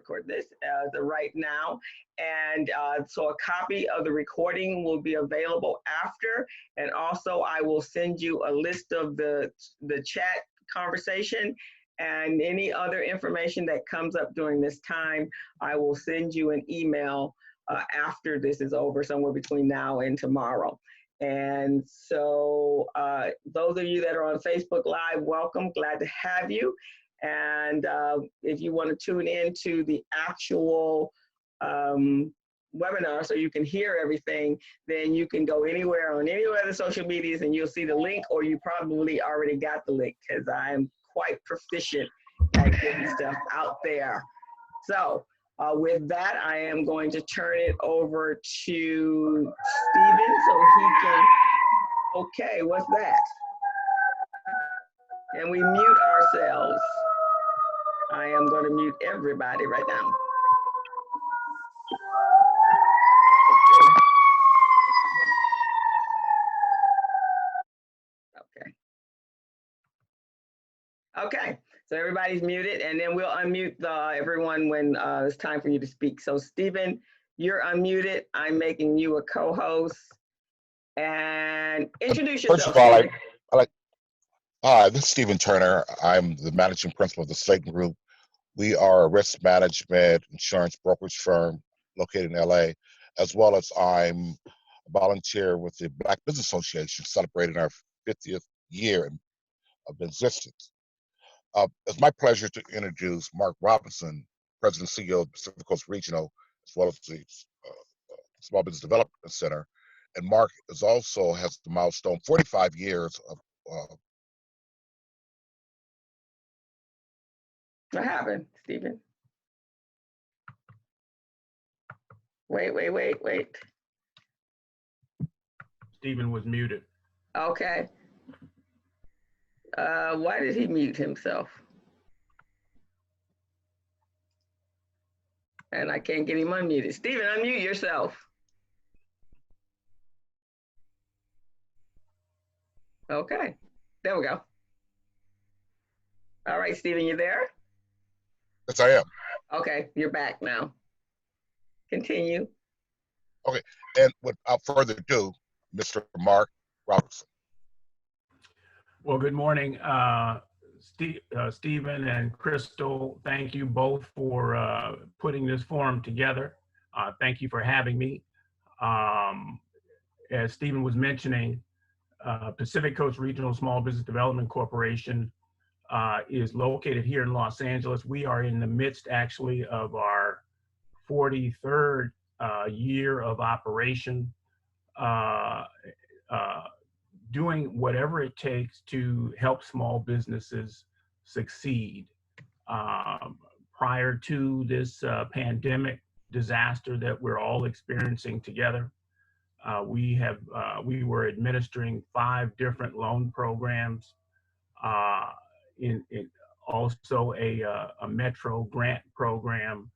record this right now. And so a copy of the recording will be available after. And also I will send you a list of the chat conversation and any other information that comes up during this time. I will send you an email after this is over, somewhere between now and tomorrow. And so those of you that are on Facebook Live, welcome, glad to have you. And if you want to tune in to the actual webinar so you can hear everything, then you can go anywhere on any of the social medias and you'll see the link, or you probably already got the link because I'm quite proficient at getting stuff out there. So with that, I am going to turn it over to Stephen so he can, okay, what's that? And we mute ourselves. I am going to mute everybody right now. Okay, so everybody's muted, and then we'll unmute everyone when it's time for you to speak. So Stephen, you're unmuted. I'm making you a co-host. And introduce yourself. First of all, hi, this is Stephen Turner. I'm the managing principal of the Slayton Group. We are a risk management insurance brokerage firm located in LA, as well as I'm a volunteer with the Black Business Association, celebrating our 50th year of existence. It's my pleasure to introduce Mark Robertson, President and CEO of Pacific Coast Regional, as well as the Small Business Development Center. And Mark is also has the milestone 45 years of what happened, Stephen? Wait. Stephen was muted. Okay. Why did he mute himself? And I can't get him unmuted. Stephen, unmute yourself. Okay, there we go. All right, Stephen, you there? Yes, I am. Okay, you're back now. Continue. Okay, and without further ado, Mr. Mark Robertson. Well, good morning, Stephen and Crystal. Thank you both for putting this forum together. Thank you for having me. As Stephen was mentioning, Pacific Coast Regional Small Business Development Corporation is located here in Los Angeles. We are in the midst, actually, of our 43rd year of operation, doing whatever it takes to help small businesses succeed. Prior to this pandemic disaster that we're all experiencing together, we were administering 5 different loan programs, also a Metro grant program,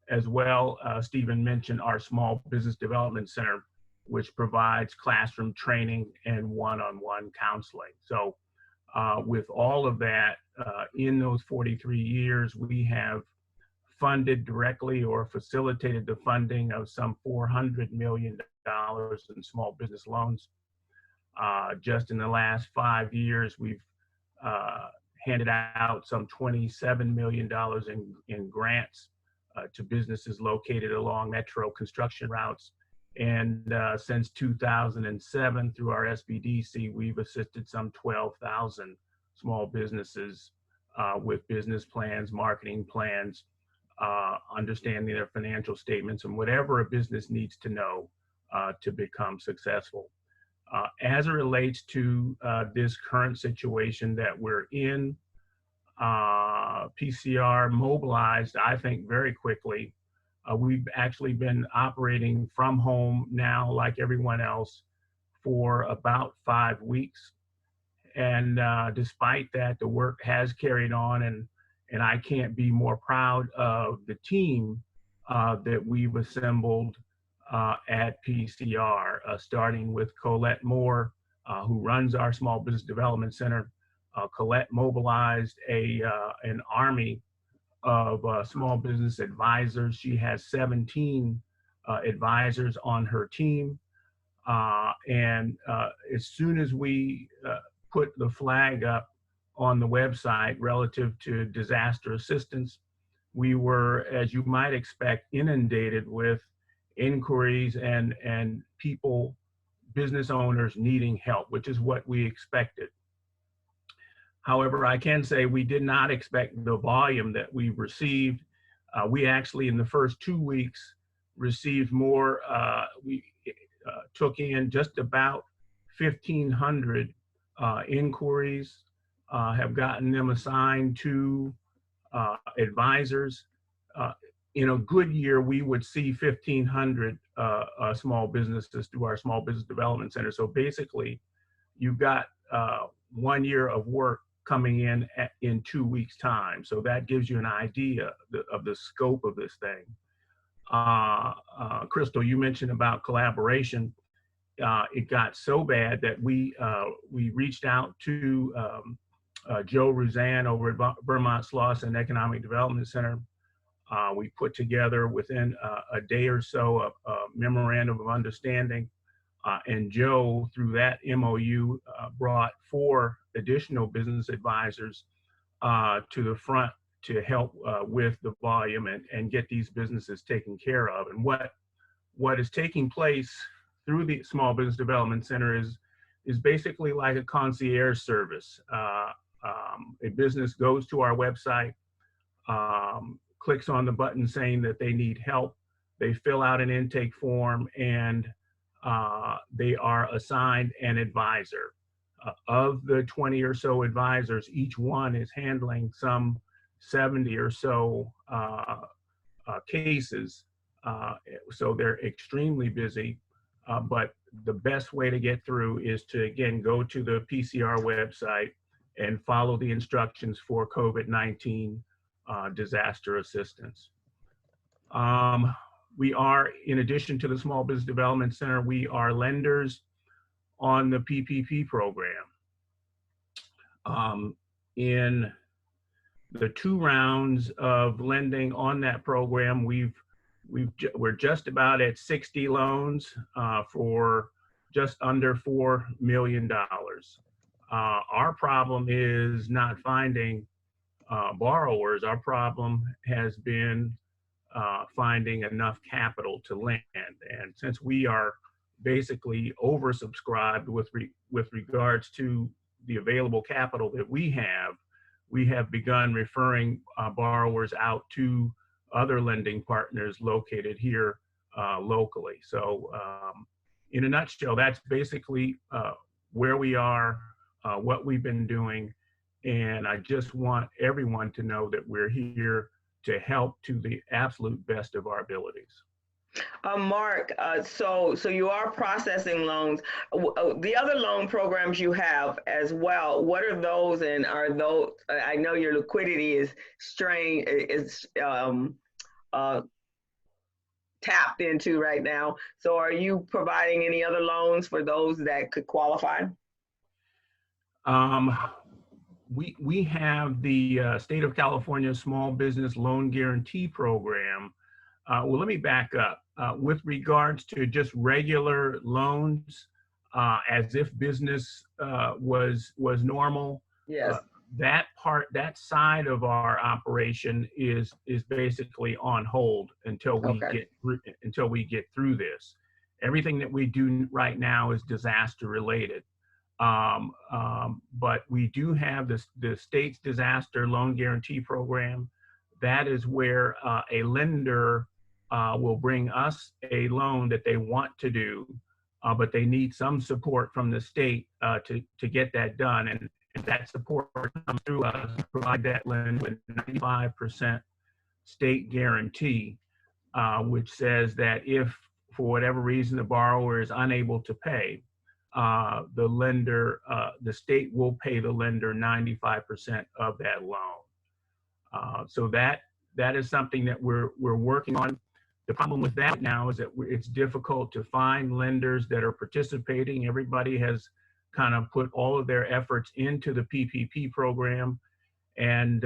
as well. Stephen mentioned our Small Business Development Center, which provides classroom training and one-on-one counseling. So with all of that, in those 43 years, we have funded directly or facilitated the funding of some $400 million in small business loans. Just in the last 5 years, we've handed out some $27 million in grants to businesses located along metro construction routes. And since 2007, through our SBDC, we've assisted some 12,000 small businesses with business plans, marketing plans, understanding their financial statements, and whatever a business needs to know to become successful. As it relates to this current situation that we're in, PCR mobilized, I think, very quickly. We've actually been operating from home now, like everyone else, for about 5 weeks. And despite that, the work has carried on, and I can't be more proud of the team that we've assembled at PCR, starting with Colette Moore, who runs our Small Business Development Center. Colette mobilized an army of small business advisors. She has 17 advisors on her team. And as soon as we put the flag up on the website relative to disaster assistance, we were, as you might expect, inundated with inquiries and people, business owners needing help, which is what we expected. However, I can say we did not expect the volume that we received. We actually, in the first 2 weeks, received more. We took in just about 1,500 inquiries, have gotten them assigned to advisors. In a good year, we would see 1,500 small businesses through our Small Business Development Center. So basically, you've got 1 year of work coming in 2 weeks' time. So that gives you an idea of the scope of this thing. Crystal, you mentioned about collaboration. It got so bad that we reached out to Joe Ruzan over at Vermont Slauson Economic Development Center. We put together within a day or so a memorandum of understanding, and Joe, through that MOU, brought 4 additional business advisors to the front to help with the volume and get these businesses taken care of. And what is taking place through the Small Business Development Center is basically like a concierge service. A business goes to our website, clicks on the button saying that they need help. They fill out an intake form, and they are assigned an advisor. Of the 20 or so advisors, each one is handling some 70 or so cases. So they're extremely busy. But the best way to get through is to, again, go to the PCR website and follow the instructions for COVID-19 disaster assistance. We are, in addition to the Small Business Development Center, we are lenders on the PPP program. In the 2 rounds of lending on that program, we're just about at 60 loans for just under $4 million. Our problem is not finding borrowers. Our problem has been finding enough capital to lend. And since we are basically oversubscribed with regards to the available capital that we have begun referring borrowers out to other lending partners located here locally. So in a nutshell, that's basically where we are, what we've been doing. And I just want everyone to know that we're here to help to the absolute best of our abilities. Mark, so you are processing loans. The other loan programs you have as well, what are those, and are those, I know your liquidity is strained, tapped into right now. So are you providing any other loans for those that could qualify? We have the State of California Small Business Loan Guarantee Program. Well, let me back up. With regards to just regular loans, as if business was normal. Yes. That side of our operation is basically on hold until we get through this. Everything that we do right now is disaster related. But we do have the state's disaster loan guarantee program. That is where a lender will bring us a loan that they want to do, but they need some support from the state to get that done. And that support comes through us to provide that loan with 95% state guarantee, which says that if for whatever reason the borrower is unable to pay, the state will pay the lender 95% of that loan. So that is something that we're working on. The problem with that now is that it's difficult to find lenders that are participating. Everybody has kind of put all of their efforts into the PPP program, and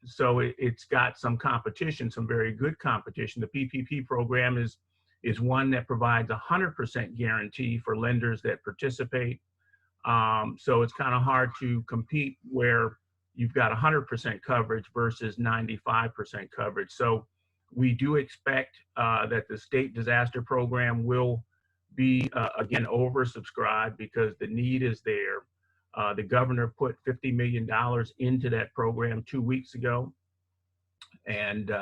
So it's got some competition, some very good competition. The PPP program is one that provides 100% guarantee for lenders that participate. So it's kind of hard to compete where you've got 100% coverage versus 95% coverage. So we do expect that the state disaster program will be, again, oversubscribed because the need is there. The governor put $50 million into that program 2 weeks ago. And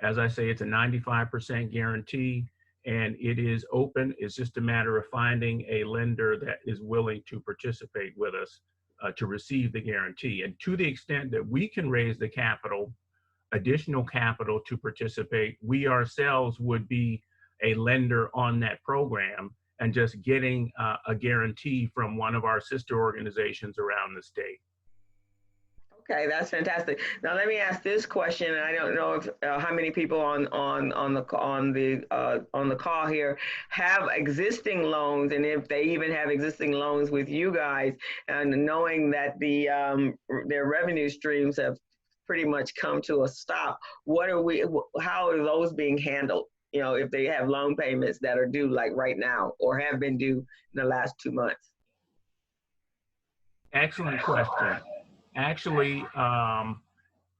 as I say, it's a 95% guarantee and it is open. It's just a matter of finding a lender that is willing to participate with us to receive the guarantee. And to the extent that we can raise the capital, additional capital to participate, we ourselves would be a lender on that program and just getting a guarantee from one of our sister organizations around the state. Okay, that's fantastic. Now let me ask this question, and I don't know if how many people on the call here have existing loans, and if they even have existing loans with you guys, and knowing that their revenue streams have pretty much come to a stop. How are those being handled? You know, if they have loan payments that are due like right now or have been due in the last 2 months. Excellent question. Actually,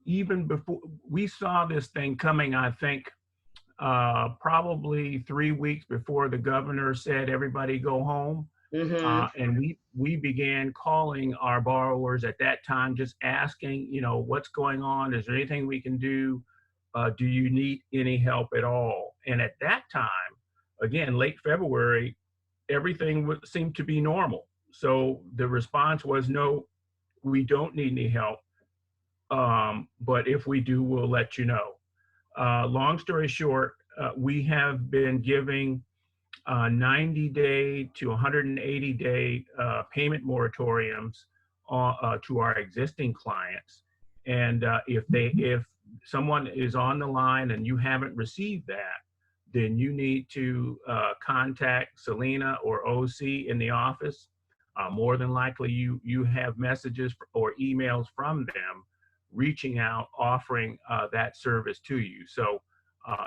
even before we saw this thing coming, I think probably 3 weeks before the governor said everybody go home. Mm-hmm. And we began calling our borrowers at that time, just asking, you know, what's going on? Is there anything we can do? Do you need any help at all? And at that time, again, late February, everything seemed to be normal. So the response was, no, we don't need any help. But if we do, we'll let you know. Long story short, we have been giving 90-day to 180-day payment moratoriums to our existing clients. And if someone is on the line and you haven't received that, then you need to contact Selena or OC in the office. More than likely, you have messages or emails from them reaching out, offering that service to you. So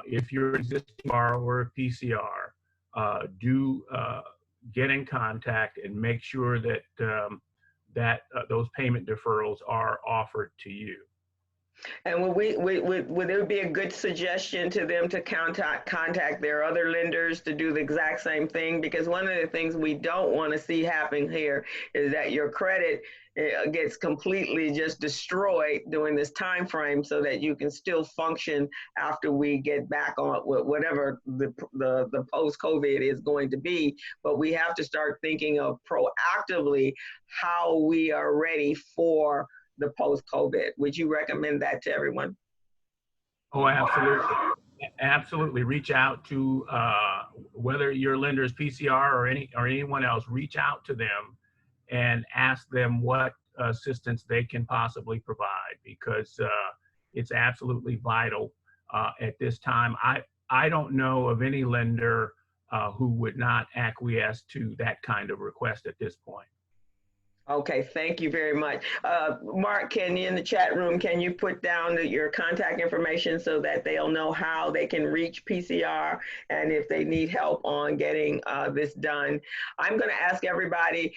if you're an existing borrower, PCR, do get in contact and make sure that those payment deferrals are offered to you. And would it be a good suggestion to them to contact their other lenders to do the exact same thing? Because one of the things we don't want to see happen here is that your credit gets completely just destroyed during this time frame, so that you can still function after we get back on whatever the post-COVID is going to be. But we have to start thinking of proactively how we are ready for the post-COVID. Would you recommend that to everyone? Oh, absolutely. Absolutely. Reach out to whether your lender is PCR or anyone else, reach out to them and ask them what assistance they can possibly provide, because it's absolutely vital at this time. I don't know of any lender who would not acquiesce to that kind of request at this point. Okay, thank you very much. Mark, can you in the chat room, can you put down your contact information so that they'll know how they can reach PCR and if they need help on getting this done? I'm going to ask everybody,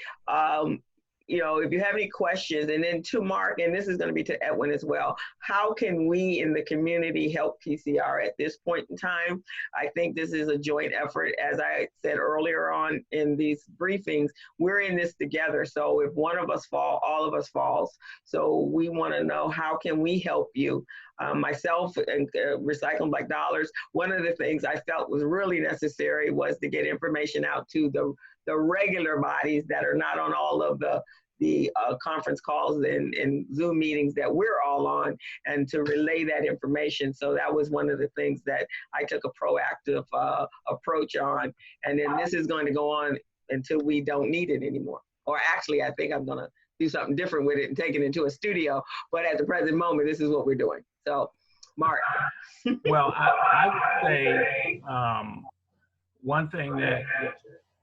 you know, if you have any questions, and then to Mark, and this is going to be to Edwin as well, how can we in the community help PCR at this point in time? I think this is a joint effort. As I said earlier on in these briefings, we're in this together. So if one of us falls, all of us falls. So we want to know, how can we help you? Myself and Recycling Black Dollars, one of the things I felt was really necessary was to get information out to the regular bodies that are not on all of the conference calls and Zoom meetings that we're all on, and to relay that information. So that was one of the things that I took a proactive approach on. And then this is going to go on until we don't need it anymore. Or actually, I think I'm going to do something different with it and take it into a studio. But at the present moment, this is what we're doing. So, Mark. Well, I would say one thing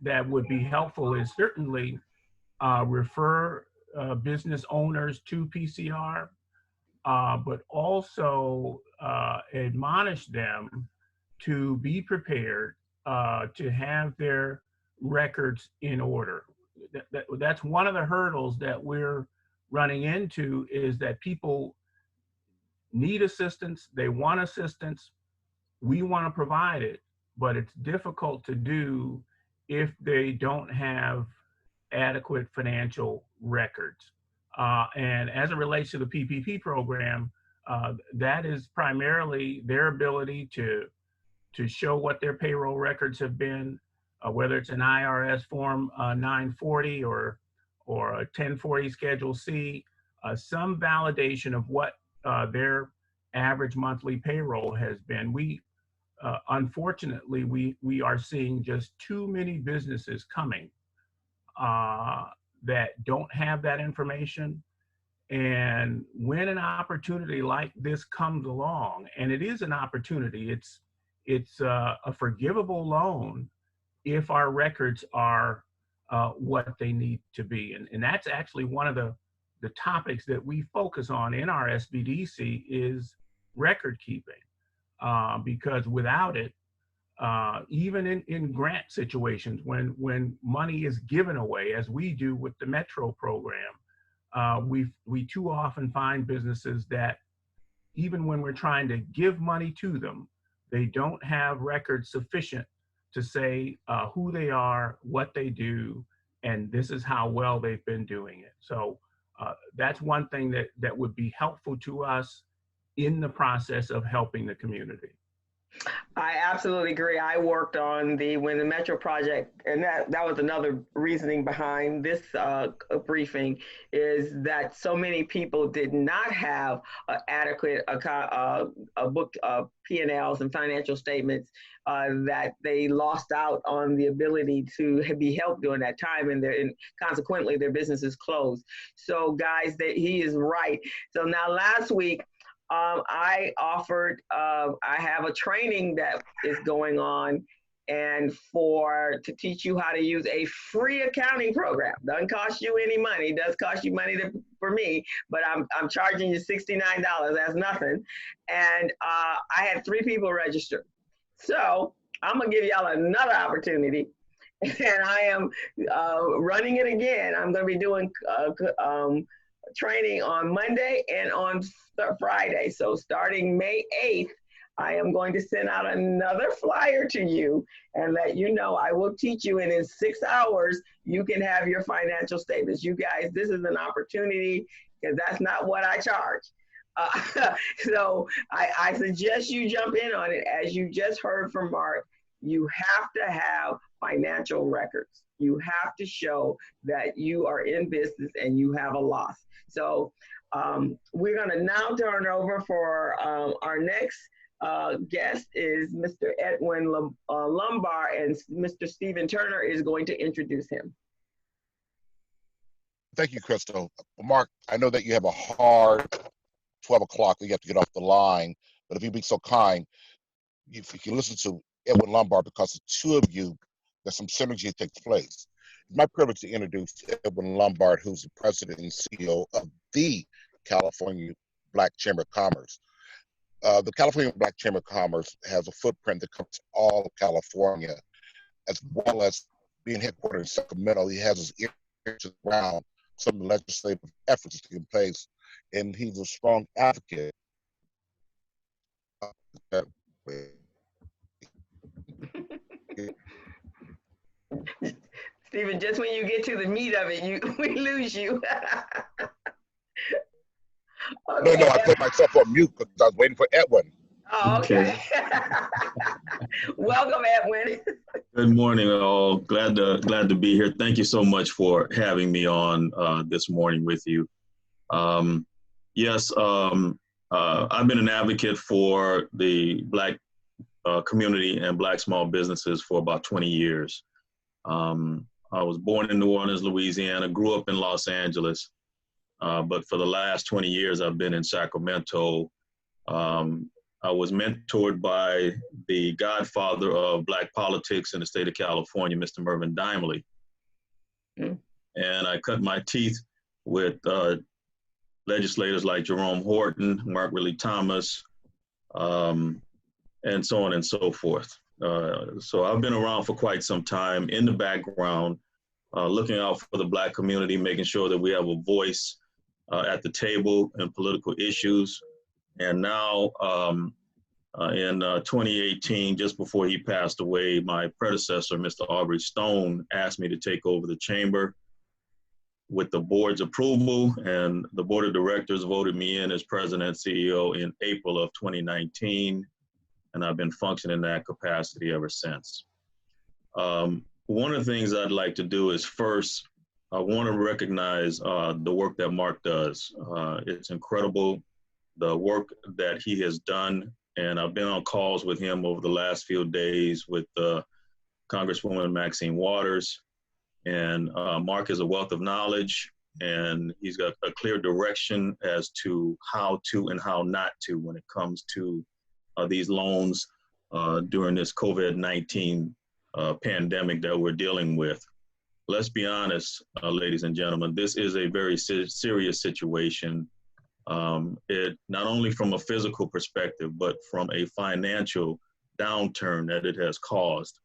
that would be helpful is certainly refer business owners to PCR. but also admonish them to be prepared to have their records in order. That's one of the hurdles that we're running into, is that people need assistance, they want assistance, we want to provide it, but it's difficult to do if they don't have adequate financial records. And as it relates to the PPP program, that is primarily their ability to show what their payroll records have been, whether it's an IRS form 940 or a 1040 Schedule C, some validation of what their average monthly payroll has been. Unfortunately, we are seeing just too many businesses coming that don't have that information. And when an opportunity like this comes along, and it is an opportunity, it's a forgivable loan if our records are what they need to be. And that's actually one of the topics that we focus on in our SBDC is record keeping, because without it, even in grant situations, when money is given away, as we do with the Metro program, we too often find businesses that even when we're trying to give money to them, they don't have records sufficient to say who they are, what they do, and this is how well they've been doing it. So that's one thing that would be helpful to us in the process of helping the community. I absolutely agree. I worked on when the Metro project, and that was another reasoning behind this briefing, is that so many people did not have adequate book P&Ls and financial statements, that they lost out on the ability to be helped during that time, and consequently their businesses closed. So guys, he is right. So now last week, I offered, I have a training that is going on, and to teach you how to use a free accounting program. Doesn't cost you any money. It does cost you money for me, but I'm charging you $69. That's nothing. And I had 3 people register. So I'm gonna give y'all another opportunity, and I am running it again. I'm gonna be doing training on Monday and on Friday. So starting May 8th, I am going to send out another flyer to you and let you know. I will teach you, and in 6 hours, you can have your financial statements. You guys, this is an opportunity, because that's not what I charge. So I suggest you jump in on it. As you just heard from Mark, you have to have financial records. You have to show that you are in business and you have a loss. So we're going to now turn over for our next guest is Mr. Edwin Lombard, and Mr. Stephen Turner is going to introduce him. Thank you, Crystal. Mark, I know that you have a hard 12 o'clock that you have to get off the line, but if you'd be so kind, if you can listen to Edwin Lombard, because the 2 of you, there's some synergy that takes place. It's my privilege to introduce Edwin Lombard, who's the president and CEO of the California Black Chamber of Commerce. The California Black Chamber of Commerce has a footprint that covers all of California, as well as being headquartered in Sacramento. He has his ear to the ground, some of the legislative efforts taking place, and he's a strong advocate. Stephen, just when you get to the meat of it, we lose you. Okay. No, I put myself on mute because I was waiting for Edwin. Oh, okay. Welcome, Edwin. Good morning, all. Glad to be here. Thank you so much for having me on this morning with you. Yes, I've been an advocate for the Black community and Black small businesses for about 20 years. I was born in New Orleans, Louisiana, grew up in Los Angeles, but for the last 20 years, I've been in Sacramento. I was mentored by the godfather of Black politics in the state of California, Mr. Mervyn Dimely. And I cut my teeth with legislators like Jerome Horton, Mark Ridley Thomas, and so on and so forth. So I've been around for quite some time in the background, looking out for the Black community, making sure that we have a voice at the table in political issues. And now in 2018, just before he passed away, my predecessor, Mr. Aubrey Stone, asked me to take over the chamber with the board's approval, and the board of directors voted me in as president CEO in April of 2019, and I've been functioning in that capacity ever since. One of the things I'd like to do is first, I want to recognize the work that Mark does. It's incredible, the work that he has done, and I've been on calls with him over the last few days with Congresswoman Maxine Waters. And Mark is a wealth of knowledge, and he's got a clear direction as to how to and how not to when it comes to these loans during this COVID-19 pandemic that we're dealing with. Let's be honest, ladies and gentlemen, this is a very serious situation. It not only from a physical perspective, but from a financial downturn that it has caused.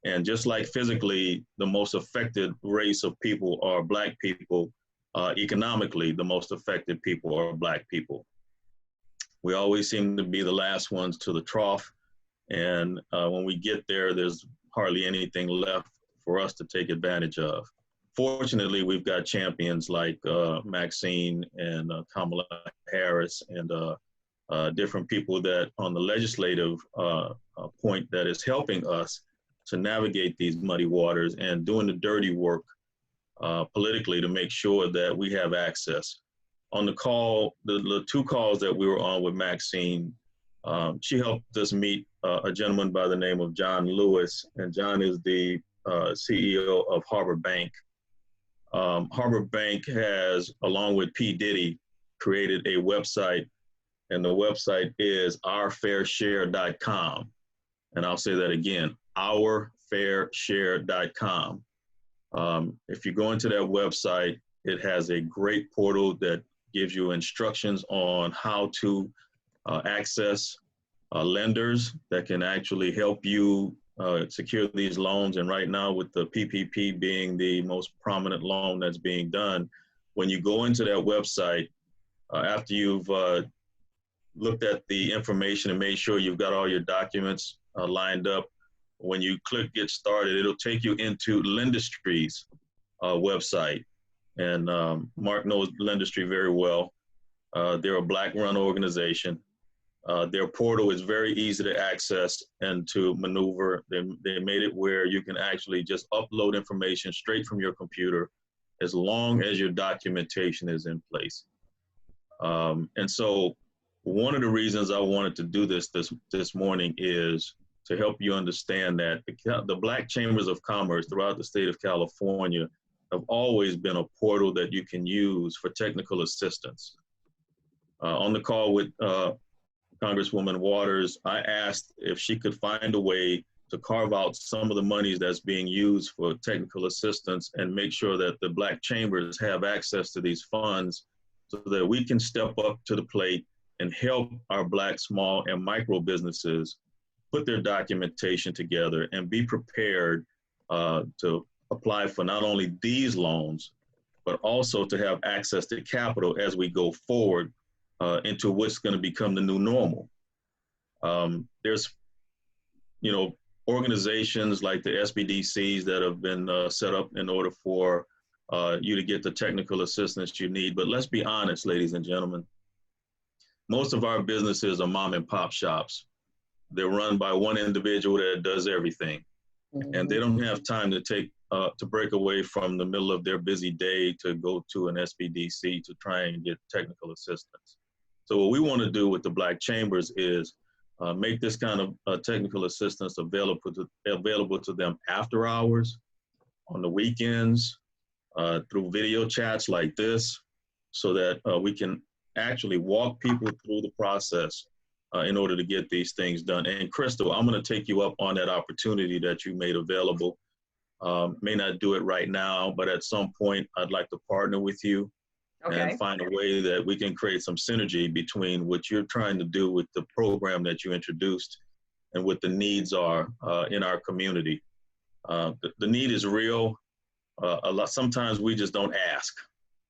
And just like physically, the most affected race of people are Black people, economically, the most affected people are Black people. We always seem to be the last ones to the trough. And when we get there, there's hardly anything left for us to take advantage of. Fortunately, we've got champions like Maxine and Kamala Harris and different people that on the legislative point that is helping us to navigate these muddy waters and doing the dirty work politically to make sure that we have access. On the call, the two calls that we were on with Maxine, she helped us meet a gentleman by the name of John Lewis, and John is the CEO of Harbor Bank. Harbor Bank has, along with P. Diddy, created a website, and the website is ourfairshare.com. And I'll say that again, ourfairshare.com. If you go into that website, it has a great portal that gives you instructions on how to access lenders that can actually help you secure these loans. And right now, with the PPP being the most prominent loan that's being done, when you go into that website, after you've looked at the information and made sure you've got all your documents lined up, when you click Get Started, it'll take you into Lendistry's website. And Mark knows Lendistry very well. They're a Black-run organization. Their portal is very easy to access and to maneuver. They made it where you can actually just upload information straight from your computer as long as your documentation is in place. And so one of the reasons I wanted to do this morning is to help you understand that the Black Chambers of Commerce throughout the state of California have always been a portal that you can use for technical assistance. On the call with Congresswoman Waters, I asked if she could find a way to carve out some of the monies that's being used for technical assistance and make sure that the Black Chambers have access to these funds so that we can step up to the plate and help our Black small and micro businesses put their documentation together and be prepared to apply for not only these loans, but also to have access to capital as we go forward into what's going to become the new normal. There's, organizations like the SBDCs that have been set up in order for you to get the technical assistance you need. But let's be honest, ladies and gentlemen, most of our businesses are mom and pop shops. They're run by one individual that does everything. Mm-hmm. And they don't have time to to break away from the middle of their busy day to go to an SBDC to try and get technical assistance. So what we want to do with the Black Chambers is make this kind of technical assistance available to them after hours, on the weekends, through video chats like this, so that we can actually walk people through the process in order to get these things done. And Crystal, I'm going to take you up on that opportunity that you made available. May not do it right now, but at some point I'd like to partner with you Okay. and find a way that we can create some synergy between what you're trying to do with the program that you introduced and what the needs are in our community. The need is real. Sometimes we just don't ask,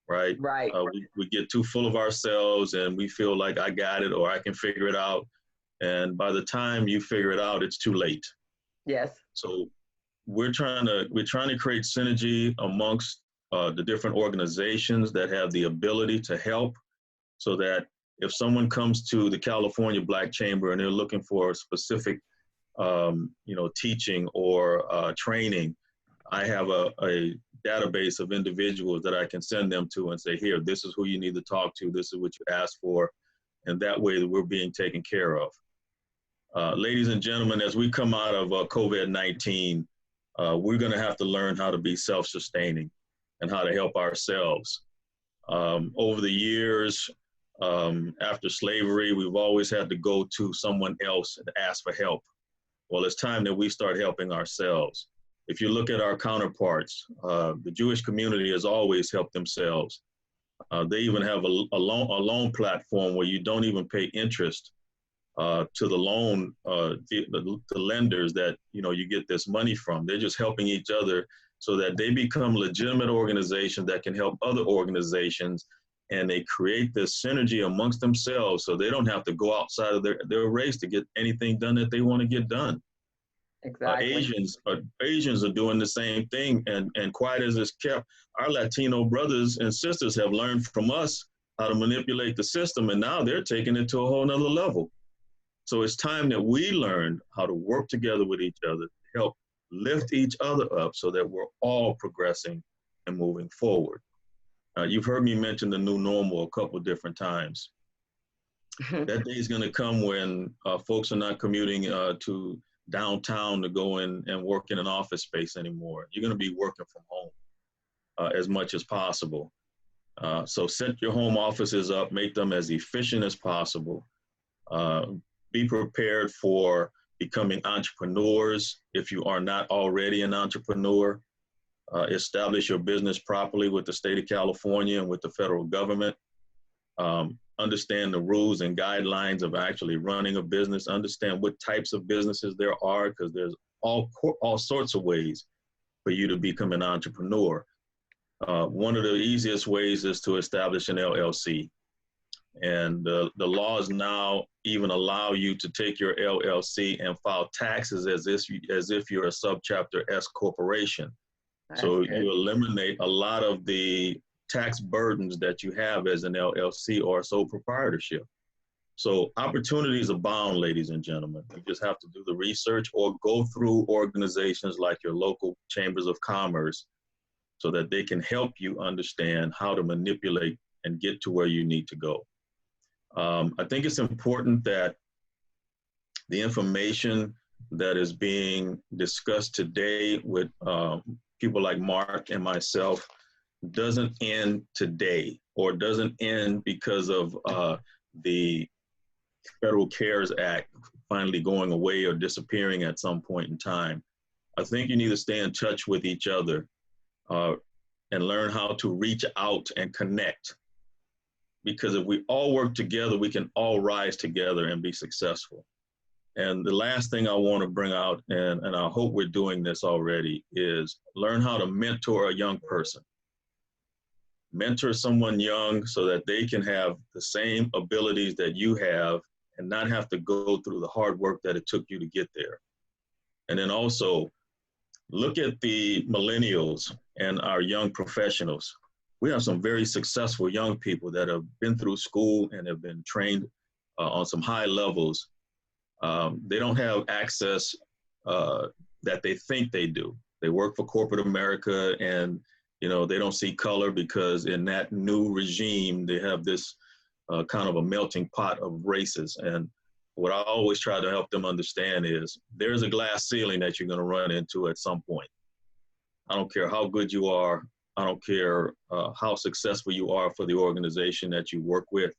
right? Right. We get too full of ourselves and we feel like I got it or I can figure it out. And by the time you figure it out, it's too late. Yes. So we're trying to create synergy amongst the different organizations that have the ability to help, so that if someone comes to the California Black Chamber and they're looking for a specific teaching or training, I have a database of individuals that I can send them to and say, here, this is who you need to talk to, this is what you asked for, and that way that we're being taken care of. Ladies and gentlemen, as we come out of COVID-19, we're going to have to learn how to be self-sustaining and how to help ourselves. Over the years, after slavery, we've always had to go to someone else and ask for help. Well, it's time that we start helping ourselves. If you look at our counterparts, the Jewish community has always helped themselves. They even have a loan platform where you don't even pay interest to the loan, the lenders that you get this money from. They're just helping each other so that they become legitimate organizations that can help other organizations, and they create this synergy amongst themselves so they don't have to go outside of their race to get anything done that they want to get done. Exactly. Asians are doing the same thing, and quiet as it's kept, our Latino brothers and sisters have learned from us how to manipulate the system, and now they're taking it to a whole nother level. So it's time that we learn how to work together with each other, help lift each other up so that we're all progressing and moving forward. You've heard me mention the new normal a couple of different times. That day is going to come when folks are not commuting to downtown to go in and work in an office space anymore. You're going to be working from home as much as possible. So set your home offices up, make them as efficient as possible. Be prepared for becoming entrepreneurs if you are not already an entrepreneur. Establish your business properly with the state of California and with the federal government. Understand the rules and guidelines of actually running a business. Understand what types of businesses there are, because there's all sorts of ways for you to become an entrepreneur. One of the easiest ways is to establish an LLC. And the laws now even allow you to take your LLC and file taxes as if you're a subchapter S corporation. So you eliminate a lot of the tax burdens that you have as an LLC or a sole proprietorship. So opportunities abound, ladies and gentlemen. You just have to do the research or go through organizations like your local chambers of commerce so that they can help you understand how to manipulate and get to where you need to go. I think it's important that the information that is being discussed today with people like Mark and myself doesn't end today, or doesn't end because of the Federal CARES Act finally going away or disappearing at some point in time. I think you need to stay in touch with each other and learn how to reach out and connect. Because if we all work together, we can all rise together and be successful. And the last thing I want to bring out, and I hope we're doing this already, is learn how to mentor a young person. Mentor someone young so that they can have the same abilities that you have and not have to go through the hard work that it took you to get there. And then also look at the millennials and our young professionals. We have some very successful young people that have been through school and have been trained on some high levels. They don't have access that they think they do. They work for corporate America, and they don't see color because in that new regime, they have this kind of a melting pot of races. And what I always try to help them understand is there's a glass ceiling that you're going to run into at some point. I don't care how good you are. I don't care how successful you are for the organization that you work with.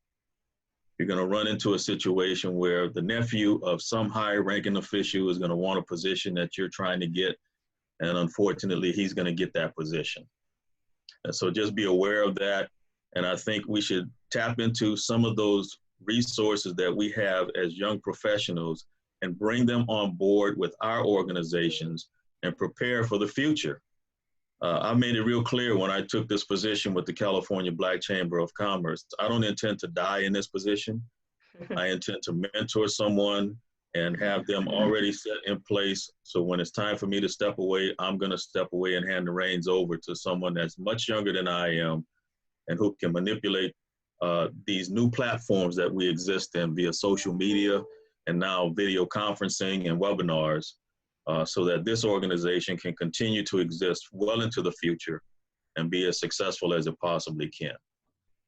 You're going to run into a situation where the nephew of some high-ranking official is going to want a position that you're trying to get, and unfortunately, he's going to get that position. And so just be aware of that And I think we should tap into some of those resources that we have as young professionals and bring them on board with our organizations and prepare for the future. I made it real clear when I took this position with the California Black Chamber of Commerce, I don't intend to die in this position. I intend to mentor someone and have them already set in place. So when it's time for me to step away, I'm going to step away and hand the reins over to someone that's much younger than I am and who can manipulate these new platforms that we exist in via social media and now video conferencing and webinars, so that this organization can continue to exist well into the future and be as successful as it possibly can.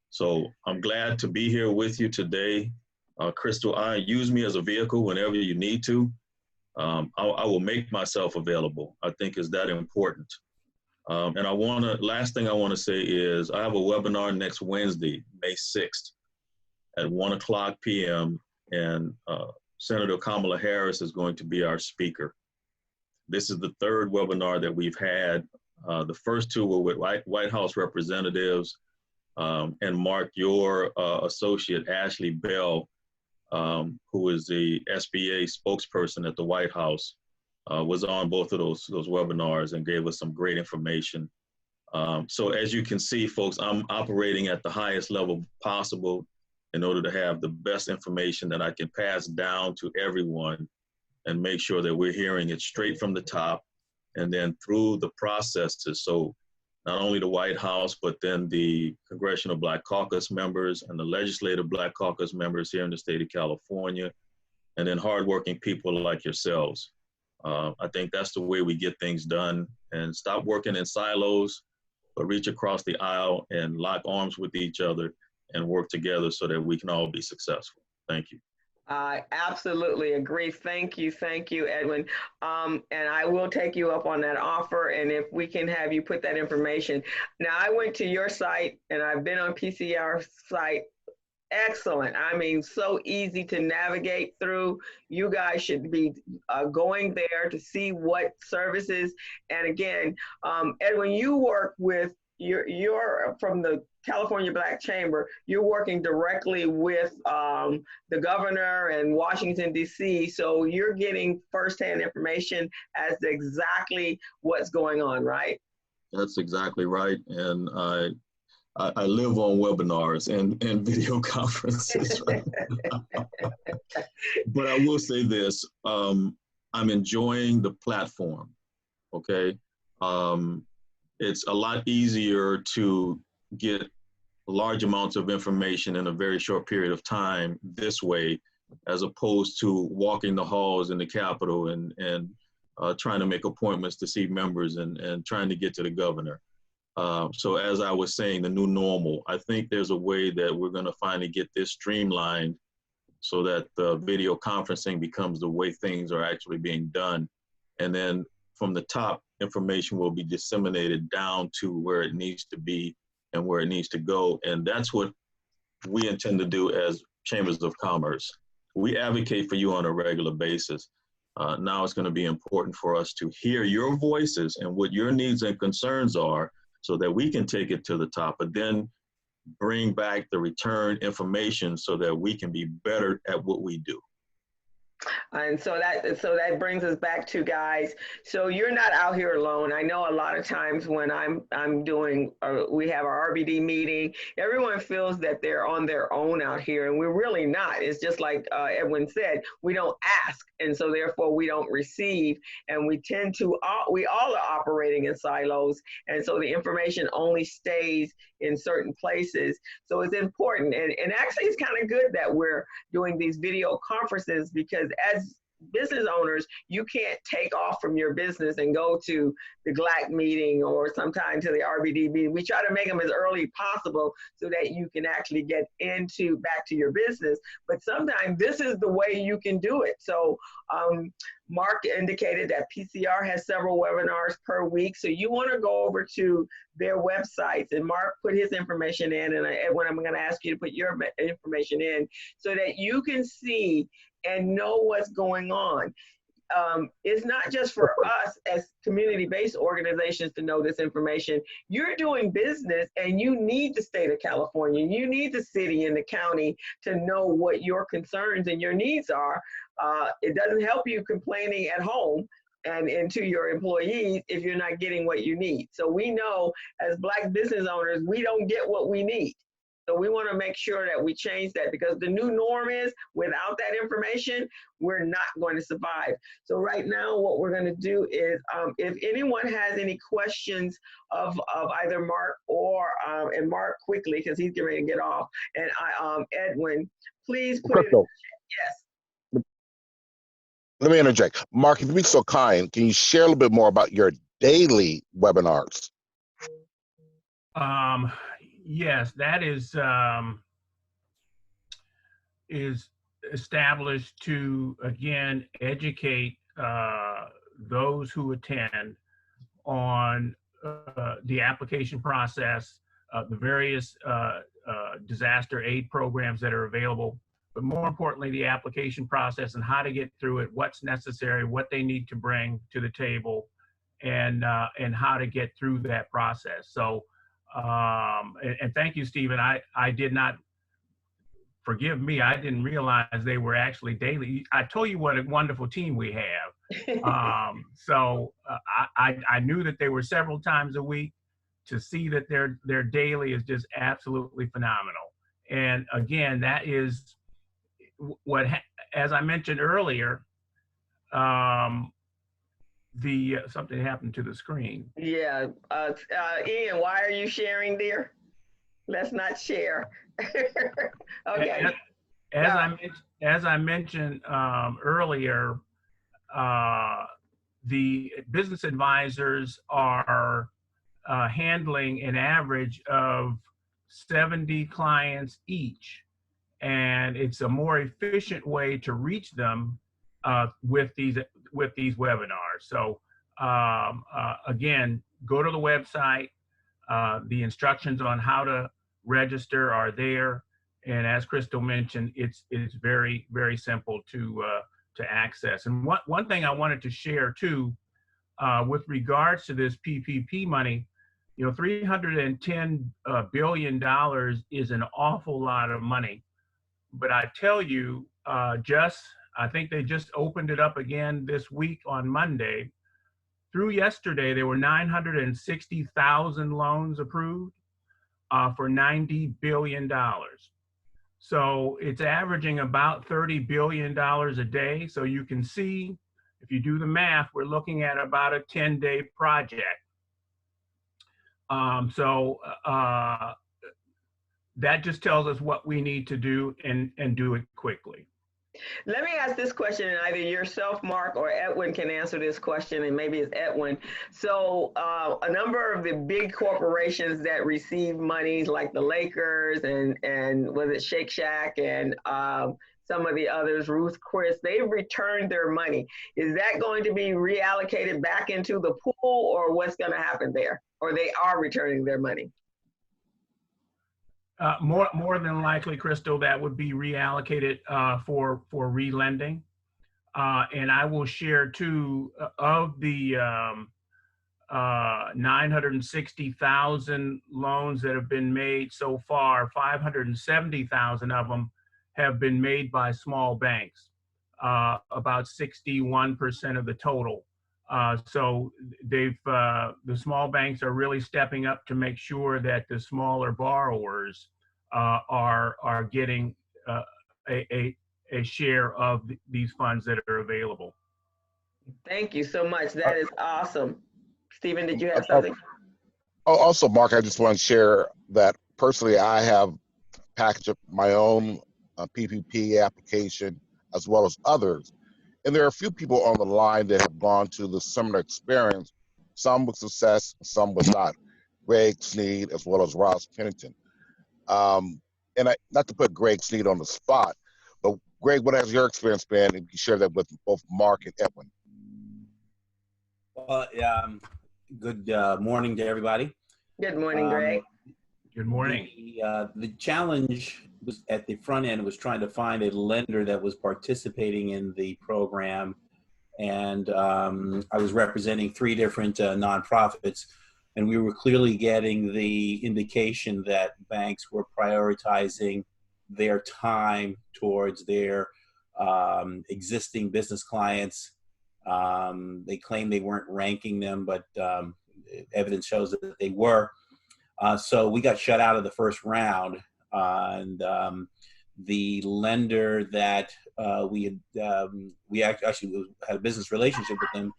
So I'm glad to be here with you today. Crystal, use me as a vehicle whenever you need to. I will make myself available. I think is that important. And last thing I want to say is I have a webinar next Wednesday, May 6th at 1:00 p.m. And Senator Kamala Harris is going to be our speaker. This is the third webinar that we've had. The first two were with White House representatives, and Mark, your associate, Ashley Bell, who is the SBA spokesperson at the White House, was on both of those webinars and gave us some great information. So as you can see, folks, I'm operating at the highest level possible in order to have the best information that I can pass down to everyone and make sure that we're hearing it straight from the top and then through the processes. So not only the White House, but then the Congressional Black Caucus members and the Legislative Black Caucus members here in the state of California, and then hardworking people like yourselves. I think that's the way we get things done and stop working in silos, but reach across the aisle and lock arms with each other and work together so that we can all be successful. Thank you. I absolutely agree. Thank you, Edwin. And I will take you up on that offer. And if we can have you put that information. Now, I went to your site and I've been on PCR's site. Excellent. I mean, so easy to navigate through. You guys should be going there to see what services. And again, Edwin, you work with, you're from the California Black Chamber, you're working directly with the governor and Washington, D.C., so you're getting firsthand information as to exactly what's going on, right? That's exactly right. And I live on webinars and video conferences. Right? But I will say this, I'm enjoying the platform, okay? It's a lot easier to get large amounts of information in a very short period of time this way, as opposed to walking the halls in the Capitol and trying to make appointments to see members and trying to get to the governor. So as I was saying, the new normal, I think there's a way that we're going to finally get this streamlined so that the video conferencing becomes the way things are actually being done. And then from the top, information will be disseminated down to where it needs to be and where it needs to go. And that's what we intend to do as Chambers of Commerce. We advocate for you on a regular basis. Now it's going to be important for us to hear your voices and what your needs and concerns are so that we can take it to the top, but then bring back the return information so that we can be better at what we do. And so that brings us back to, guys, so you're not out here alone. I know a lot of times when I'm doing, we have our RBD meeting, everyone feels that they're on their own out here, and we're really not. It's just like Edwin said, we don't ask, and so therefore we don't receive, and we tend to, we all are operating in silos, and so the information only stays in certain places. So it's important, and actually it's kind of good that we're doing these video conferences, because as business owners, you can't take off from your business and go to the GLAC meeting or sometime to the RBD meeting. We try to make them as early as possible so that you can actually get back to your business. But sometimes this is the way you can do it. So Mark indicated that PCR has several webinars per week. So you want to go over to their websites, and Mark put his information in, and Edwin, I'm going to ask you to put your information in so that you can see and know what's going on. it's not just for us as community-based organizations to know this information. You're doing business and you need the state of California, you need the city and the county to know what your concerns and your needs are. It doesn't help you complaining at home and to your employees if you're not getting what you need. So we know as Black business owners, we don't get what we need. So we want to make sure that we change that, because the new norm is without that information, we're not going to survive. So right now, what we're going to do is, if anyone has any questions of either Mark or, and Mark quickly, because he's getting ready to get off, and Edwin, please put it in the chat. Yes. Let me interject. Mark, if you'd be so kind, can you share a little bit more about your daily webinars? Yes, that is established to, again, educate those who attend on the application process, the various disaster aid programs that are available, but more importantly, the application process and how to get through it, what's necessary, what they need to bring to the table, and how to get through that process. So, and thank you, Stephen. I did not, forgive me, I didn't realize they were actually daily. I told you what a wonderful team we have. So I knew that they were several times a week. To see that they're daily is just absolutely phenomenal. And again, that is what, as I mentioned earlier, something happened to the screen. Yeah, Ian, why are you sharing, dear? Let's not share. Okay. As I mentioned earlier, the business advisors are handling an average of 70 clients each, and it's a more efficient way to reach them with these webinars. So again, go to the website. The instructions on how to register are there, and as Crystal mentioned, it's very, very simple to access. And one thing I wanted to share too, with regards to this PPP money, you know, $310 billion is an awful lot of money. But I tell you, I think they just opened it up again this week on Monday. Through yesterday, there were 960,000 loans approved for $90 billion. So it's averaging about $30 billion a day. So you can see, if you do the math, we're looking at about a 10-day project. That just tells us what we need to do and do it quickly. Let me ask this question, and either yourself, Mark, or Edwin can answer this question, and maybe it's Edwin. So a number of the big corporations that receive monies, like the Lakers and was it Shake Shack and some of the others, Ruth Chris, they've returned their money. Is that going to be reallocated back into the pool, or what's going to happen there? Or they are returning their money? More than likely, Crystal, that would be reallocated for relending. And I will share too, of the 960,000 loans that have been made so far, 570,000 of them have been made by small banks, about 61% of the total. So the small banks are really stepping up to make sure that the smaller borrowers are getting a share of these funds that are available. Thank you so much. That is awesome. Stephen, did you have something? Also, Mark, I just want to share that personally, I have packaged up my own PPP application as well as others. And there are a few people on the line that have gone to the similar experience, some with success, some with not. Greg Sneed as well as Ross Pennington. And not to put Greg Sneed on the spot, but Greg, what has your experience been? And you share that with both Mark and Edwin. Well, good morning to everybody. Good morning, Greg. Good morning. The challenge was at the front end was trying to find a lender that was participating in the program and I was representing 3 different nonprofits, and we were clearly getting the indication that banks were prioritizing their time towards their existing business clients. They claim they weren't ranking them, but evidence shows that they were. So we got shut out of the first round, and the lender that we actually had a business relationship with them.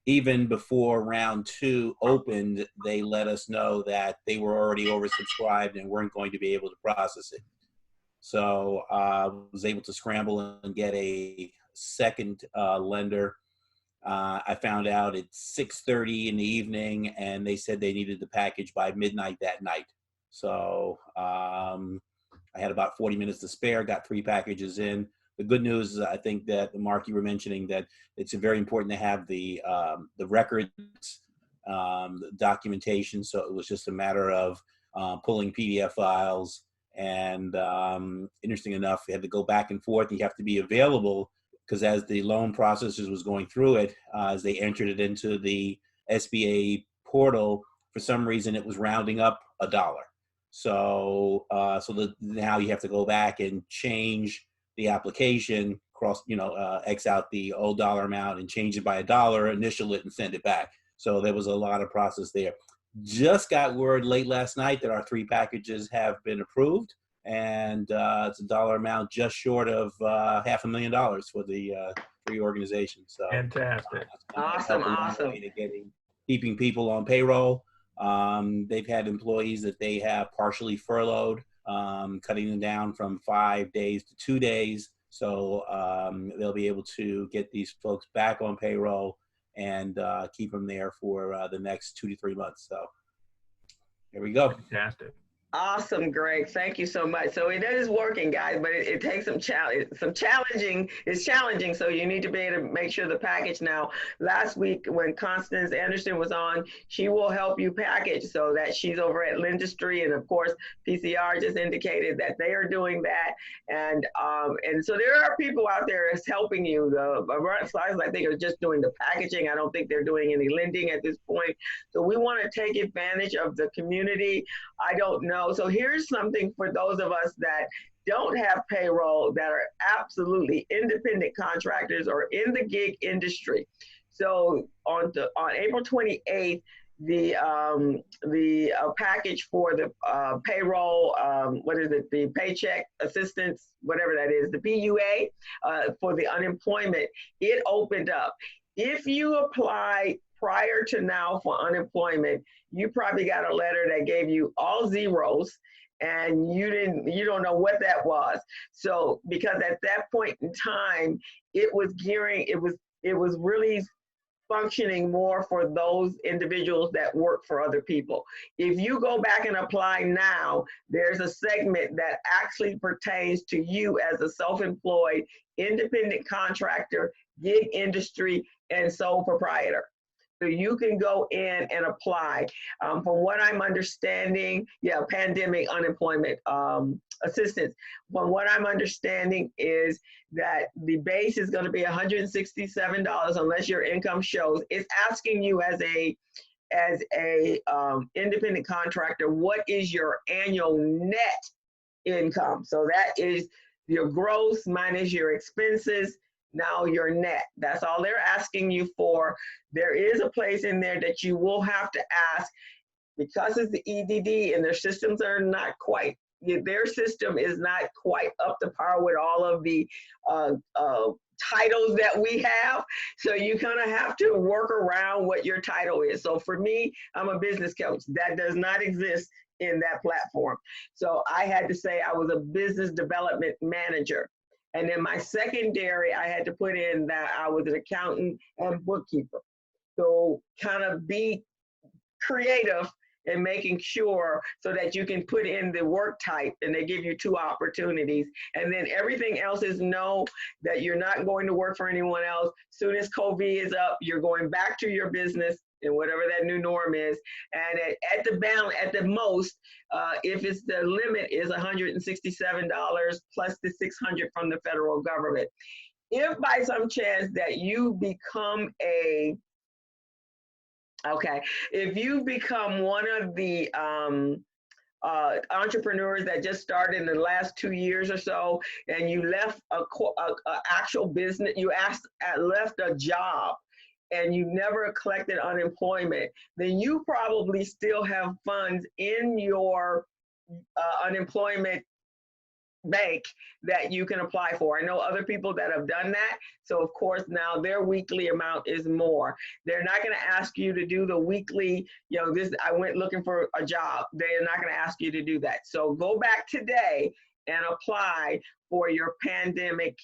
Even before round 2 opened, they let us know that they were already oversubscribed and weren't going to be able to process it. So I was able to scramble and get a second lender. I found out at 6:30 in the evening, and they said they needed the package by midnight that night. So I had about 40 minutes to spare, got 3 packages in. The good news is, I think that, Mark, you were mentioning that it's very important to have the records, the documentation. So it was just a matter of pulling PDF files. And interesting enough, we had to go back and forth. You have to be available, because as the loan processors was going through it, as they entered it into the SBA portal, for some reason it was rounding up $1. So now you have to go back and change the application, X out the old dollar amount and change it by $1, initial it, and send it back. So there was a lot of process there. Just got word late last night that our 3 packages have been approved, and it's a dollar amount just short of $500,000 for the 3 organizations. So Fantastic. Awesome. Keeping people on payroll. They've had employees that they have partially furloughed, cutting them down from 5 days to 2 days. So they'll be able to get these folks back on payroll and keep them there for the next 2 to 3 months. So here we go. Fantastic. Awesome, Greg. Thank you so much. So it is working, guys, but it takes some challenging. It's challenging, so you need to be able to make sure the package. Now, last week when Constance Anderson was on, she will help you package, so that she's over at Lindustry, and of course, PCR just indicated that they are doing that, and so there are people out there that's helping you. The slides, I think, are just doing the packaging. I don't think they're doing any lending at this point. So we want to take advantage of the community. I don't know. So here's something for those of us that don't have payroll, that are absolutely independent contractors or in the gig industry. So on April 28th, the package for the payroll, the paycheck assistance, whatever that is, the PUA for the unemployment, it opened up. If you apply prior to now for unemployment, you probably got a letter that gave you all zeros, and you don't know what that was. So because at that point in time, it was really functioning more for those individuals that work for other people. If you go back and apply now, there's a segment that actually pertains to you as a self-employed, independent contractor, gig industry, and sole proprietor. So you can go in and apply. From what I'm understanding, pandemic unemployment assistance. From what I'm understanding is that the base is going to be $167 unless your income shows. It's asking you as a independent contractor, what is your annual net income? So that is your gross minus your expenses. Now your net, that's all they're asking you for. There is a place in there that you will have to ask, because it's the EDD and their systems are not quite, their system is not quite up to par with all of the titles that we have. So you kind of have to work around what your title is. So for me, I'm a business coach. That does not exist in that platform. So I had to say I was a business development manager. And then my secondary, I had to put in that I was an accountant and bookkeeper. So kind of be creative in making sure so that you can put in the work type, and they give you 2 opportunities. And then everything else is know that you're not going to work for anyone else. Soon as COVID is up, you're going back to your business and whatever that new norm is. And at the most, if it's the limit is $167 plus the $600 from the federal government. if by some chance that you become if you become one of the entrepreneurs that just started in the last 2 years or so, and you left a actual business, left a job, and you never collected unemployment, then you probably still have funds in your unemployment bank that you can apply for. I know other people that have done that. So of course now their weekly amount is more. They're not going to ask you to do the weekly, I went looking for a job. They're not going to ask you to do that. So go back today and apply for your pandemic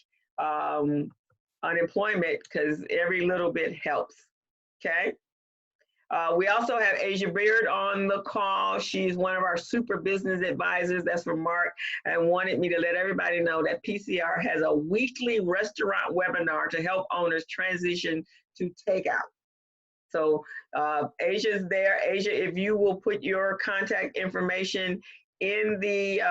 unemployment, because every little bit helps. Okay. We also have Asia Beard on the call. She's one of our super business advisors. That's from Mark, and wanted me to let everybody know that PCR has a weekly restaurant webinar to help owners transition to takeout. So Asia's there. Asia, if you will put your contact information in the,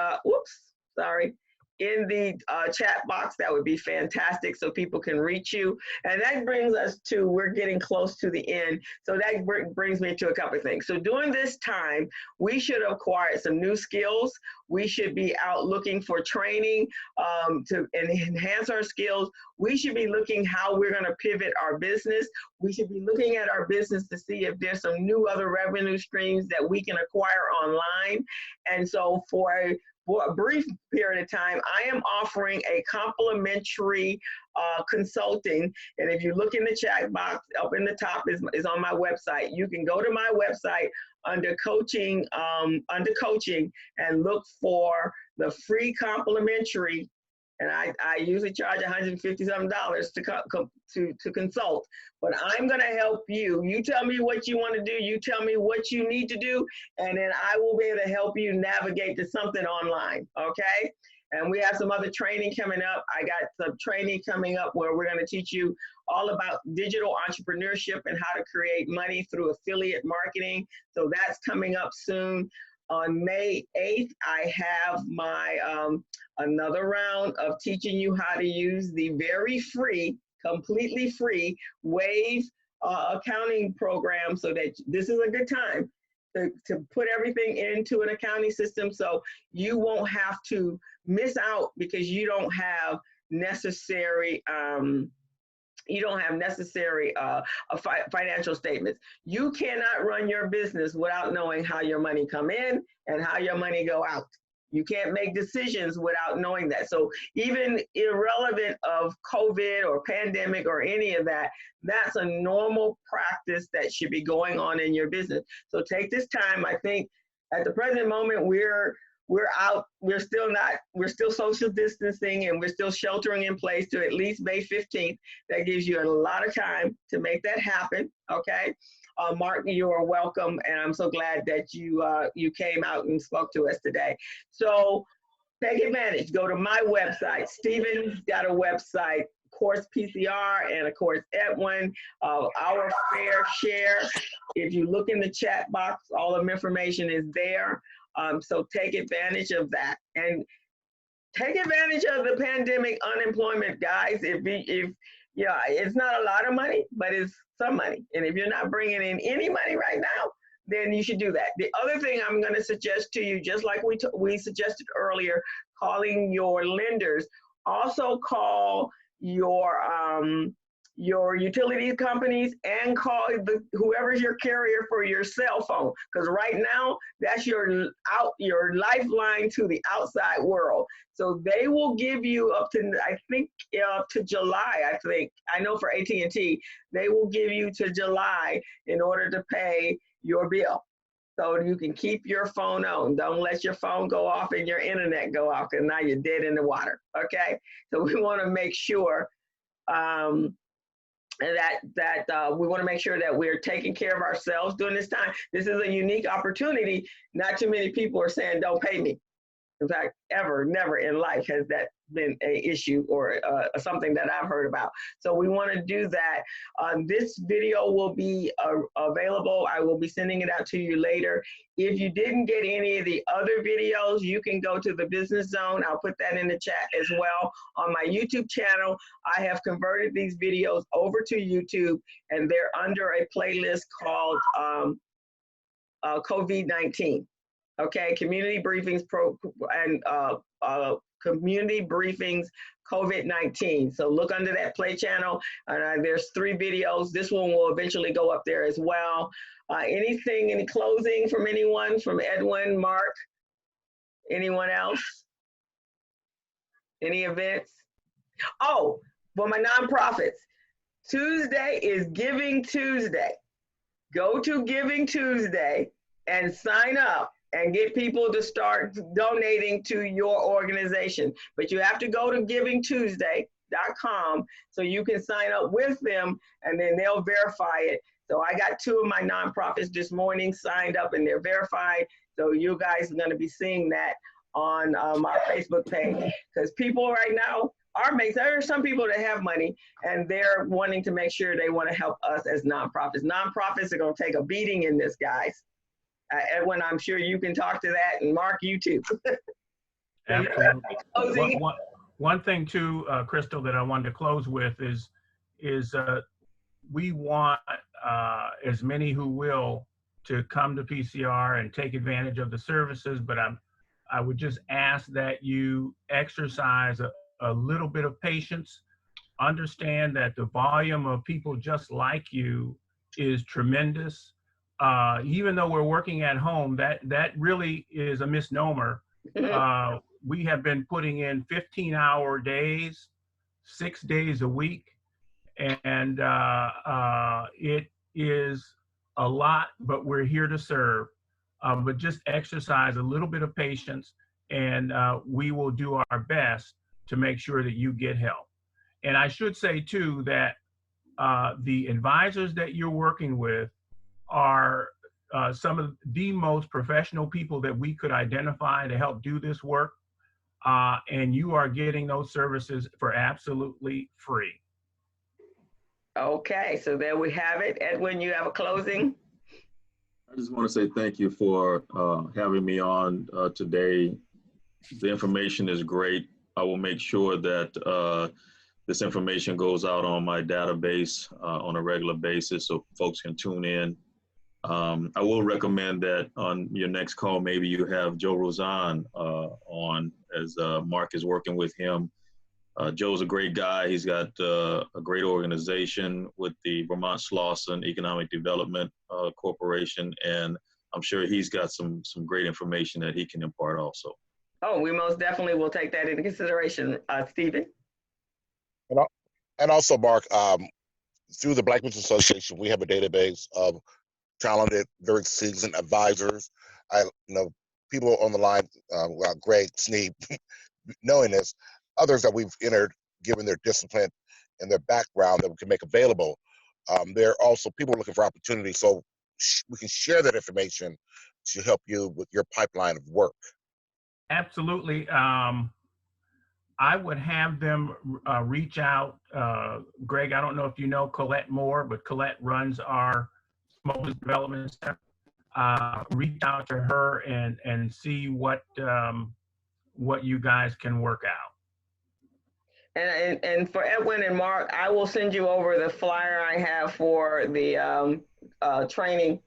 in the chat box, that would be fantastic so people can reach you. And that brings us to, we're getting close to the end. So that brings me to a couple of things. So during this time, we should have acquired some new skills. We should be out looking for training to enhance our skills. We should be looking how we're gonna pivot our business. We should be looking at our business to see if there's some new other revenue streams that we can acquire online. And so for a brief period of time, I am offering a complimentary consulting. And if you look in the chat box up in the top is on my website. You can go to my website under coaching, and look for the free complimentary. And I usually charge $150 to consult, but I'm going to help you. You tell me what you want to do. You tell me what you need to do, and then I will be able to help you navigate to something online. Okay. And we have some other training coming up. I got some training coming up where we're going to teach you all about digital entrepreneurship and how to create money through affiliate marketing. So that's coming up soon. On May 8th, I have my another round of teaching you how to use the very free, completely free Wave accounting program, so that this is a good time to put everything into an accounting system so you won't have to miss out because you don't have necessary financial statements. You cannot run your business without knowing how your money come in and how your money go out. You can't make decisions without knowing that. So even irrelevant of COVID or pandemic or any of that, that's a normal practice that should be going on in your business. So take this time. I think at the present moment, we're out, we're still social distancing, and we're still sheltering in place to at least May 15th. That gives you a lot of time to make that happen, okay? Mark, you are welcome, and I'm so glad that you came out and spoke to us today. So take advantage, go to my website. Stephen's got a website, of course, PCR, and of course, Edwin, our fair share. If you look in the chat box, all of the information is there. So take advantage of that, and take advantage of the pandemic unemployment, guys. It's not a lot of money, but it's some money. And if you're not bringing in any money right now, then you should do that. The other thing I'm going to suggest to you, just like we suggested earlier, calling your lenders. Also call your utility companies and call whoever's your carrier for your cell phone, because right now that's your lifeline to the outside world. So they will give you up to, I think, to July. I know for AT&T, they will give you to July in order to pay your bill. So you can keep your phone on. Don't let your phone go off and your internet go off, because now you're dead in the water. Okay. So we want to make sure we want to make sure that we're taking care of ourselves during this time. This is a unique opportunity. Not too many people are saying, don't pay me. In fact, never in life has that been an issue or something that I've heard about. So we want to do that. This video will be available. I will be sending it out to you later. If you didn't get any of the other videos, you can go to the Business Zone. I'll put that in the chat as well. On my YouTube channel, I have converted these videos over to YouTube, and they're under a playlist called COVID-19. Okay, community briefings community briefings COVID-19. So look under that play channel, and there's 3 videos. This one will eventually go up there as well. Any closing from anyone, from Edwin, Mark, anyone else? Any events? Oh, for my nonprofits, Tuesday is Giving Tuesday. Go to Giving Tuesday and sign up and get people to start donating to your organization. But you have to go to givingtuesday.com so you can sign up with them, and then they'll verify it. So I got 2 of my nonprofits this morning signed up, and they're verified. So you guys are going to be seeing that on our Facebook page, because people right now there are some people that have money, and they're wanting to make sure they want to help us as nonprofits. Nonprofits are going to take a beating in this, guys. Edwin, I'm sure you can talk to that, and Mark, you too. Absolutely. One thing too, Crystal, that I wanted to close with is we want as many who will to come to PCR and take advantage of the services, but I would just ask that you exercise a little bit of patience. Understand that the volume of people just like you is tremendous. Even though we're working at home, that really is a misnomer. We have been putting in 15-hour days, 6 days a week, and it is a lot, but we're here to serve. But just exercise a little bit of patience, and we will do our best to make sure that you get help. And I should say too that the advisors that you're working with are some of the most professional people that we could identify to help do this work. And you are getting those services for absolutely free. Okay, so there we have it. Edwin, you have a closing? I just want to say thank you for having me on today. The information is great. I will make sure that this information goes out on my database on a regular basis so folks can tune in. I will recommend that on your next call, maybe you have Joe Rosan on, as Mark is working with him. Joe's a great guy. He's got a great organization with the Vermont Slauson Economic Development Corporation, and I'm sure he's got some great information that he can impart also. Oh, we most definitely will take that into consideration, Stephen. And also, Mark, through the Black Business Association, we have a database of talented, very seasoned advisors. People on the line, Greg, Sneed, knowing this, others that we've entered, given their discipline and their background that we can make available. There are also people looking for opportunities, so we can share that information to help you with your pipeline of work. Absolutely. I would have them reach out. Greg, I don't know if you know Colette Moore, but Colette runs our Small Business Development Center. Reach out to her and see what you guys can work out. And for Edwin and Mark, I will send you over the flyer I have for the training,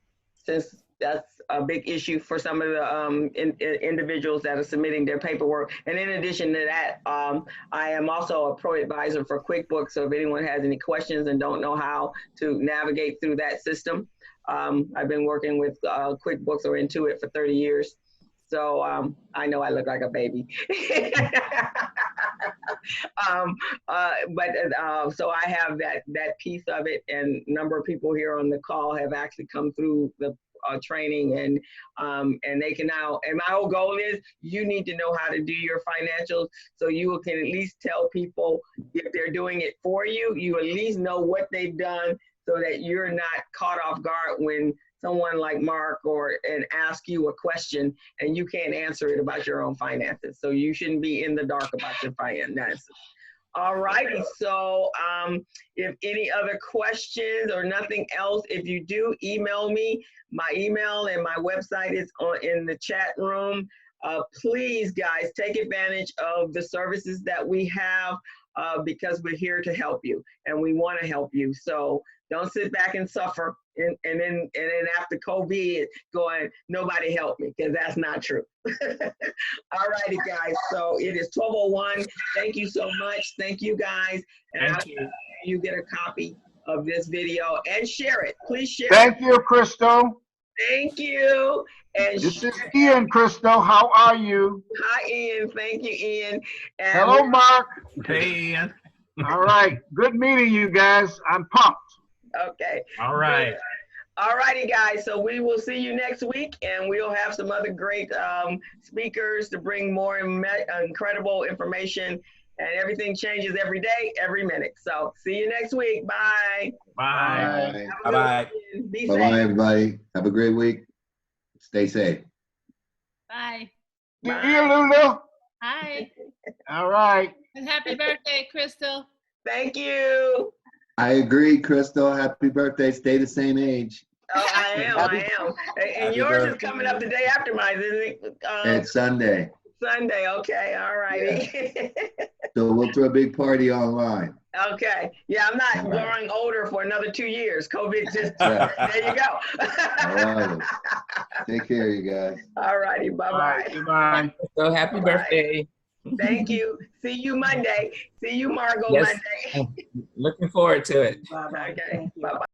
since that's a big issue for some of the individuals that are submitting their paperwork. And in addition to that, I am also a pro advisor for QuickBooks. So if anyone has any questions and don't know how to navigate through that system, I've been working with QuickBooks or Intuit for 30 years. So I know I look like a baby. So I have that piece of it, and a number of people here on the call have actually come through the training, and they can now, and my whole goal is you need to know how to do your financials, so you can at least tell people if they're doing it for you, you at least know what they've done, so that you're not caught off guard when someone like Mark and ask you a question and you can't answer it about your own finances. So you shouldn't be in the dark about your finances. All righty, so if any other questions or nothing else, if you do, email me. My email and my website is in the chat room. Please, guys, take advantage of the services that we have because we're here to help you and we want to help you. So don't sit back and suffer and then after COVID going, nobody helped me, because that's not true. All righty, guys. So it is 12:01. Thank you so much. Thank you, guys. And Thank you. you get a copy of this video and share it. Please share Thank it. you, Crystal. Thank you. And This is Ian, Crystal. How are you? hi, Ian. Thank you, Ian. And Hello, Mark. Hey, Ian. All right. Good meeting you guys. I'm pumped. okay. All right. All righty, guys. So we will see you next week, and we'll have some other great speakers to bring more incredible information. And everything changes every day, every minute. So see you next week. Bye. Bye. Bye-bye. Be Bye-bye, safe. everybody. Have a great week. Stay safe. Bye. See you, Lulu. Hi. All right. And happy birthday, Crystal. Thank you. I agree, Crystal. Happy birthday. Stay the same age. Oh, I am. And Happy yours is birthday. coming up the day after mine, isn't it? It's Sunday, Sunday. Okay. All righty. so we'll throw a big party online. Okay. Yeah, I'm not All right. growing older for another 2 years. COVID just, Right. there you go. All right. Take care, you guys. All righty. Bye-bye. Goodbye. So happy Bye. birthday. Thank you. See you Monday. See you, Margot, Yes. Monday. Looking forward to it. Okay. Bye-bye.